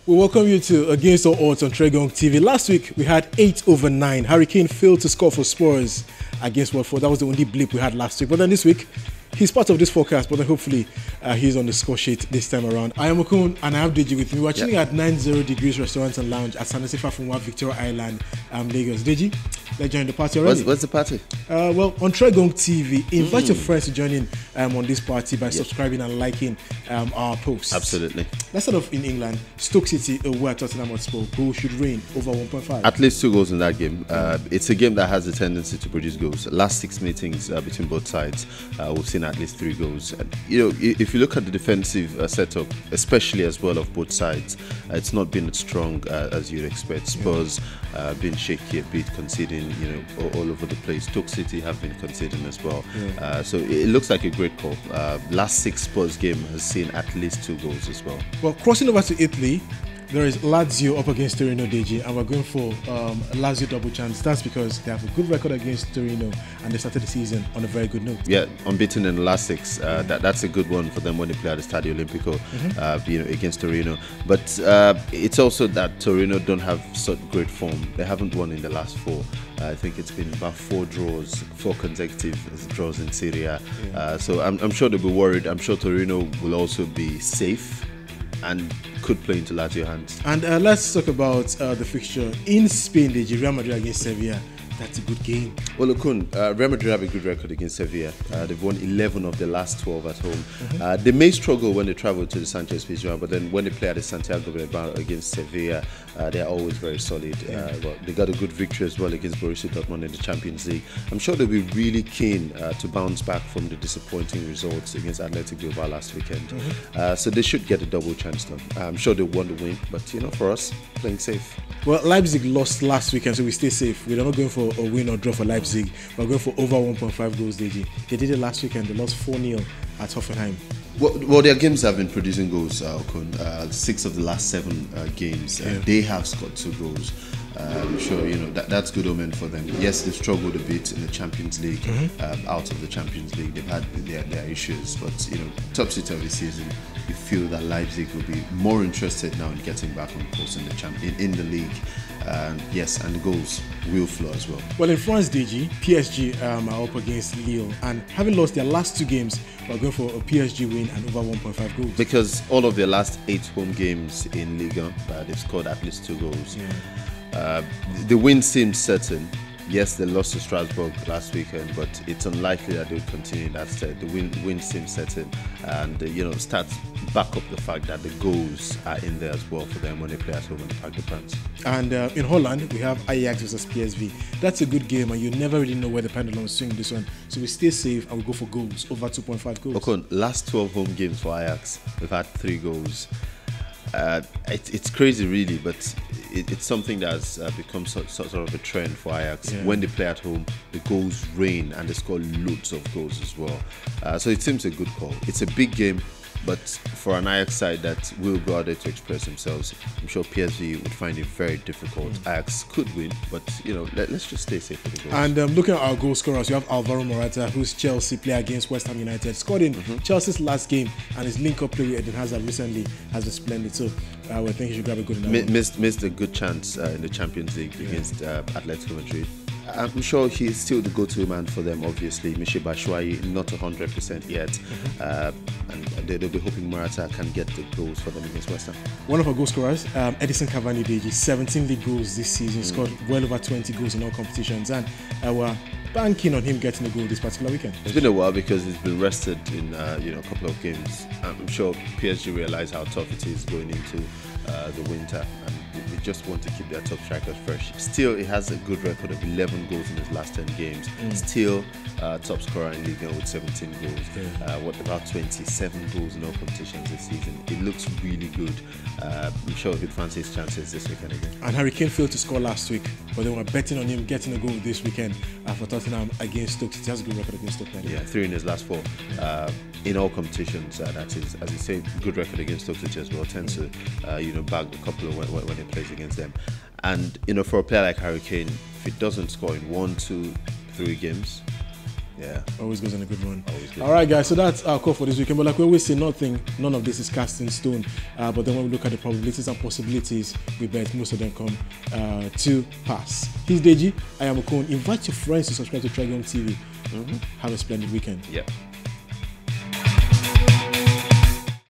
We welcome you to Against All Odds on Tregong TV. Last week we had 8/9. Harry Kane failed to score for Spurs against Watford. That was the only blip we had last week. But then this week, he's part of this forecast, but then hopefully he's on the score sheet this time around. I am Okun and I have Deji with me. We're chilling at 90 Degrees Restaurant and Lounge at Sanesifa from Victoria Island, Lagos. Deji, let's join the party already. What's the party? Well, on Tregong TV, invite your friends to join in on this party by subscribing and liking our posts. Absolutely. Let's start off in England. Stoke City away at Tottenham Hotspur. Goal should reign over 1.5. At least 2 goals in that game. It's a game that has a tendency to produce goals. Last 6 meetings between both sides, we've seen at least 3 goals. If you look at the defensive setup, especially as well of both sides, it's not been as strong as you'd expect. Spurs been shaky a bit, conceding all over the place. Stoke City have been conceding as well. So it looks like a great call. Last 6 Spurs game has seen at least 2 goals as well. Well, crossing over to Italy, there is Lazio up against Torino, Deji, and we're going for Lazio double chance. That's because they have a good record against Torino and they started the season on a very good note. Yeah, unbeaten in the last 6. That's a good one for them when they play at the Stadio Olimpico, against Torino. But it's also that Torino don't have such great form. They haven't won in the last 4. I think it's been about 4 draws, 4 consecutive draws in Serie A. So I'm sure they'll be worried. I'm sure Torino will also be safe and could play into Lazio hands. And let's talk about the fixture in Spain, the Real Madrid against Sevilla. That's a good game. Well, look, Real Madrid have a good record against Sevilla. They've won 11 of the last 12 at home. They may struggle when they travel to the Sanchez Pizjuan, but then when they play at the Santiago Bernabeu against Sevilla, they're always very solid. They got a good victory as well against Borussia Dortmund in the Champions League. I'm sure they'll be really keen to bounce back from the disappointing results against Athletic Bilbao last weekend. So they should get a double chance now. I'm sure they want to win, but for us, playing safe. Well, Leipzig lost last weekend, so we stay safe. We're not going for a win or draw for Leipzig. We're going for over 1.5 goals, Deji. They did it last weekend. They lost 4-0 at Hoffenheim. Well, their games have been producing goals, Okun. 6 of the last 7 games, they have scored 2 goals. I'm sure that's good omen for them. Yes, they struggled a bit in the Champions League, out of the Champions League. They've had their issues, but topsy-turvy season. You feel that Leipzig will be more interested now in getting back on course in the league. Yes, and the goals will flow as well. Well, in France, DG, PSG are up against Lille, and having lost their last 2 games, we're going for a PSG win and over 1.5 goals. Because all of their last 8 home games in Ligue 1, they've scored at least 2 goals. The win seems certain. Yes, they lost to Strasbourg last weekend, but it's unlikely that they'll continue that step. The win seems certain, and starts back up the fact that the goals are in there as well for them when they play at home in the Parc des Princes. And in Holland, we have Ajax versus PSV. That's a good game, and you never really know where the pendulum will swing this one. So we stay safe and we go for goals, over 2.5 goals. Okay, last 12 home games for Ajax, we've had 3 goals. It's crazy, really, but it's something that's become sort of a trend for Ajax. When they play at home, the goals rain and they score loads of goals as well. So it seems a good call. It's a big game, but for an Ajax side that will go out there to express themselves, I'm sure PSV would find it very difficult. Ajax could win, but let's just stay safe for the goals. And looking at our goal scorers, you have Alvaro Morata, who's Chelsea player against West Ham United, scored in Chelsea's last game, and his link-up play with Eden Hazard recently has been splendid. So I think he should grab a good enough. Missed a good chance in the Champions League against Atletico Madrid. I'm sure he's still the go-to man for them, obviously. Michy Batshuayi, not 100% yet. And they'll be hoping Morata can get the goals for them against West Ham. One of our goal scorers, Edison Cavani, Deji, 17 league goals this season. Scored well over 20 goals in all competitions. And we're banking on him getting a goal this particular weekend. It's been a while because he's been rested in a couple of games. I'm sure PSG realize how tough it is going into the winter, and they just want to keep their top strikers fresh. Still, he has a good record of 11 goals in his last 10 games. Still top scorer in Ligue 1 with 17 goals. About 27 goals in all competitions this season. It looks really good. I'm sure he'd fancy his chances this weekend again. And Harry Kane failed to score last week, but they were betting on him getting a goal this weekend for Tottenham against Stoke. He has a good record against Stoke. 3 in his last 4. In all competitions, that is, as you say, good record against Stoke City as well. Tends to, bag a couple of when he plays against them. And for a player like Harry Kane, if he doesn't score in 1, 2, 3 games, Yeah. Always goes on a good run. Always good. All right, guys. So that's our call for this weekend. But like we always say, none of this is cast in stone. But then when we look at the probabilities and possibilities, we bet most of them come to pass. He's Deji. I am Okon. Invite your friends to subscribe to Trigon TV. Have a splendid weekend. Yeah.